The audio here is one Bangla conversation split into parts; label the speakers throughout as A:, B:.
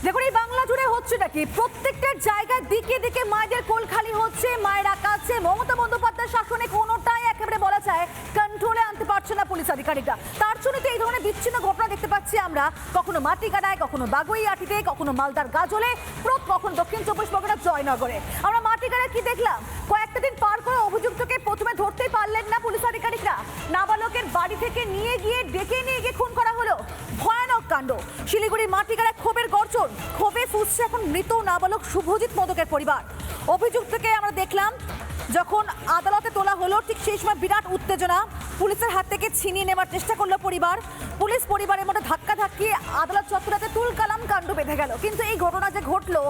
A: দেখুন এই বাংলা জুড়ে হচ্ছে নাকি প্রত্যেকটা জায়গায় দিকে দিকে মায়েদের কোল খালি হচ্ছে, মায়েরা কাছে। মমতা বন্দ্যোপাধ্যায়ের শাসনে কোনোটাই একেবারে বলা যায় কন্ট্রোলে আনতে পারছে না পুলিশ আধিকারিকরা। তার জন্য তো এই ধরনের বিচ্ছিন্ন ঘটনা দেখতে পাচ্ছি আমরা, কখনো মাটিগাড়ায়, কখনো বাগুইআটিতে, কখনো মালদার গাজলে, কখনো দক্ষিণ চব্বিশ পরগনার জয়নগরে। আমরা মাটিগাড়ায় কি দেখলাম, কয়েকটা দিন পার করে অভিযুক্তকে প্রথমে ধরতেই পারলেন না পুলিশ আধিকারিকরা। নাবালকের বাড়ি থেকে নিয়ে গিয়ে ডেকে নিয়ে গিয়ে খুন করা হলো। ভয়ানক কাণ্ড। শিলিগুড়ির মাটিগাড়ায় ক্ষোভের গর্জন, ক্ষোভে ফুঁসছে এখন মৃত নাবালক শুভজিৎ মোদকের পরিবার। অভিযুক্তকে আমরা দেখলাম যখন আদালতে তোলা হলো, ঠিক সেই সময় বিরাট উত্তেজনা। পুলিশের হাত থেকে ছিনিয়ে নেওয়ার চেষ্টা করলো পরিবার। পুলিশ পরিবারের মধ্যে ধাক্কা ধাক্কিয়ে আদালত চত্বরাতে তুলকালাম কাণ্ড বেঁধে গেল। কিন্তু এই ঘটনা যে ঘটলো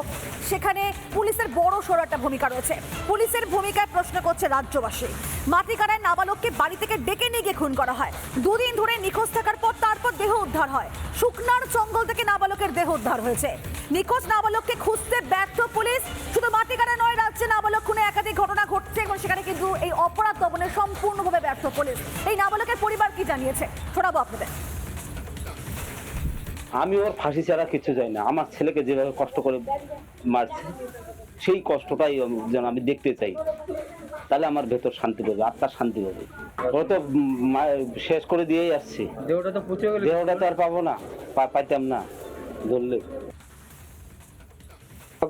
A: সেখানে পুলিশের বড় সড় একটা ভূমিকা রয়েছে। পুলিশের ভূমিকায় প্রশ্ন করছে রাজ্যবাসী। মাটিগাড়ায় নাবালককে বাড়ি থেকে ডেকে নিয়ে গিয়ে খুন করা হয়। দুদিন ধরে নিখোঁজ থাকার পর তারপর দেহ উদ্ধার হয়। শুকনার জঙ্গল থেকে নাবালকের দেহ উদ্ধার হয়েছে। নিখোঁজ নাবালককে খুঁজতে ব্যর্থ পুলিশ। শুধু মাটিগাড়া নয়, রাজ্যে নাবালক খুনে একাধিক ঘটনা ঘটছে এবং সেখানে কিন্তু এই অপরাধ দমনে সম্পূর্ণভাবে ব্যর্থ পুলিশ। এই নাবালকের পরিবার কি জানিয়েছে শোনাবো আপনাদের।
B: আমি ওর ফাঁসি ছাড়া কিছু চাই না। আমার ছেলেকে যেভাবে কষ্ট করে মারছে সেই কষ্টটাই যেন আমি দেখতে চাই, তাহলে আমার ভেতর শান্তি পাবে, আত্মার শান্তি পাবে। ও তো শেষ করে দিয়েই আসছে, দেহটা তো আর পাবো না, পাইতাম না ধরলে।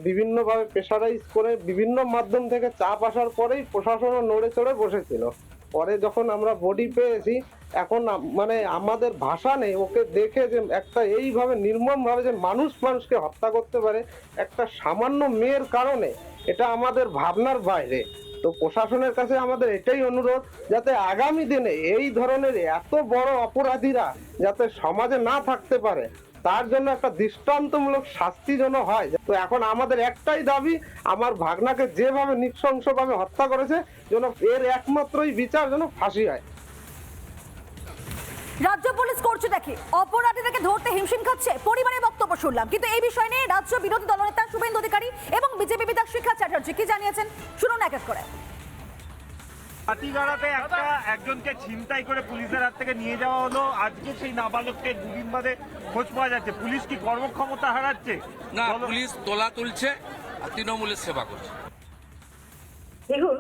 C: বিভিন্ন ভাবে প্রেসারাইজ করে বিভিন্ন মাধ্যম থেকে চাপ আসার পরেই প্রশাসনও নড়ে চড়ে বসেছিল। পরে যখন আমরা বডি পেয়েছি, এখন মানে আমাদের ভাষা নেই ওকে দেখে, যে একটা এইভাবে নির্মম ভাবে যে মানুষকে হত্যা করতে পারে একটা সামান্য মেয়ের কারণে, এটা আমাদের ভাবনার বাইরে। তো প্রশাসনের কাছে আমাদের এটাই অনুরোধ, যাতে আগামী দিনে এই ধরনের এত বড় অপরাধীরা যাতে সমাজে না থাকতে পারে, তার জন্য একটা দৃষ্টান্তমূলক শাস্তি যেন হয়। তো এখন আমাদের একটাই দাবি, আমার ভাগনাকে যেভাবে নৃশংসভাবে হত্যা করেছে যেন এর একমাত্রই বিচার যেন ফাঁসি হয়।
A: রাজ্য পুলিশ করছে দেখি অপরাধীদেরকে ধরতে হিমশিম খাচ্ছে, পরিবারের বক্তব্য শুনলাম। কিন্তু এই বিষয় নিয়ে রাজ্য বিরোধী দলনেতা শুভেন্দু অধিকারী এবং বিজেপি বিধায়ক শিখা চ্যাটার্জি কি জানিয়েছেন শুনুন এক এক করে।
D: মাটিগাড়াতে একজনকে ছিনতাই করে পুলিশের হাত থেকে নিয়ে যাওয়া হলো। আজকে সেই নাবালককে দুদিন বাদে খোঁজ পাওয়া যাচ্ছে। পুলিশ কি কর্মক্ষমতা হারাচ্ছে?
E: না, পুলিশ তোলা তুলছে আর তৃণমূলের সেবা করছে।
F: দেখুন,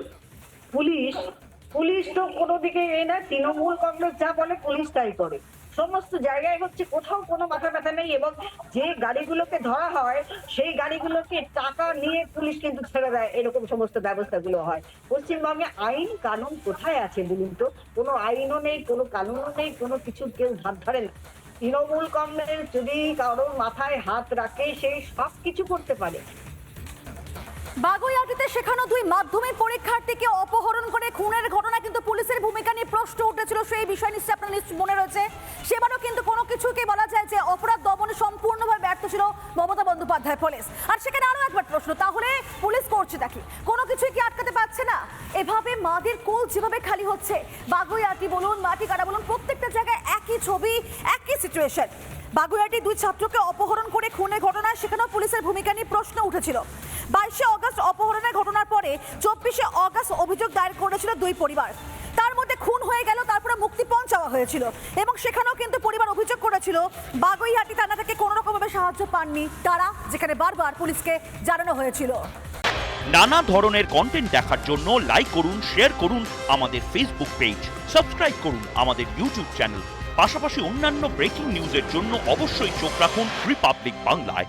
F: পুলিশ তো কোনো দিকে না, তৃণমূল কংগ্রেস যা বলে পুলিশ তাই করে। সমস্ত জায়গায় হচ্ছে, কোথাও কোনো মাথা ব্যথা নেই। এবং যে গাড়িগুলোকে ধরা হয় সেই গাড়িগুলোকে টাকা নিয়ে পুলিশ কিন্তু ছেড়ে দেয়, এরকম সমস্ত ব্যবস্থাগুলো হয়। পশ্চিমবঙ্গে আইন কানুন কোথায় আছে বলুন তো? কোনো আইনও নেই, কোনো কানুনও নেই, কোনো কিছু কেউ হাত ধরে না। তৃণমূল কংগ্রেস যদি কারোর মাথায় হাত রাখে, সেই সব কিছু করতে পারে।
A: বাগুইআটিতে শেখানো দুই মাধ্যমিক পরীক্ষার্থীকে অপহরণ করে খুনের ঘটনা কিন্তু পুলিশের ভূমিকা নিয়ে প্রশ্ন উঠেছিল। সেই বিষয় নিশ্চয়ই আপনার মনে রয়েছে। সেবারও কিন্তু কোনো কিছুকে বলা যায় যে অপরাধ দমনে সম্পূর্ণভাবে ব্যর্থ ছিল মমতা বন্দ্যোপাধ্যায় পুলিশ। আর সেখানে আরো একবার প্রশ্ন, তাহলে পুলিশ করছে দেখি কোনো কিছুই কি আটকাতে পারছে না? এভাবে মাদের কোল যেভাবে খালি হচ্ছে, বাগুইআটি বলুন, মাটিগাড়া বলুন, প্রত্যেকটা জায়গায় একই ছবি, একই সিচুয়েশন। বাগুইআটি দুই ছাত্রকে অপহরণ করে খুনের ঘটনায় সেখানেও পুলিশের ভূমিকা নিয়ে প্রশ্ন উঠেছিল। 22শে অগস্ট অপহরণের ঘটনার পরে 24শে অগস্ট অভিযোগ দায়ের করেছিল দুই পরিবার। তার মধ্যে খুন হয়ে গেল, তারপরে মুক্তিপণ চাওয়া হয়েছিল এবং সেখানেও কিন্তু পরিবার অভিযোগ করেছিল বাগুইআটি থানা থেকে কোনো রকমভাবে সাহায্য পাননি তারা, যেখানে বারবার পুলিশকে জানানো হয়েছিল।
G: নানা ধরনের কন্টেন্ট দেখার জন্য লাইক করুন, শেয়ার করুন আমাদের ফেসবুক পেজ, সাবস্ক্রাইব করুন আমাদের ইউটিউব চ্যানেল। পাশাপাশি অন্যান্য ব্রেকিং নিউজের জন্য অবশ্যই চোখ রাখুন রিপাবলিক বাংলায়।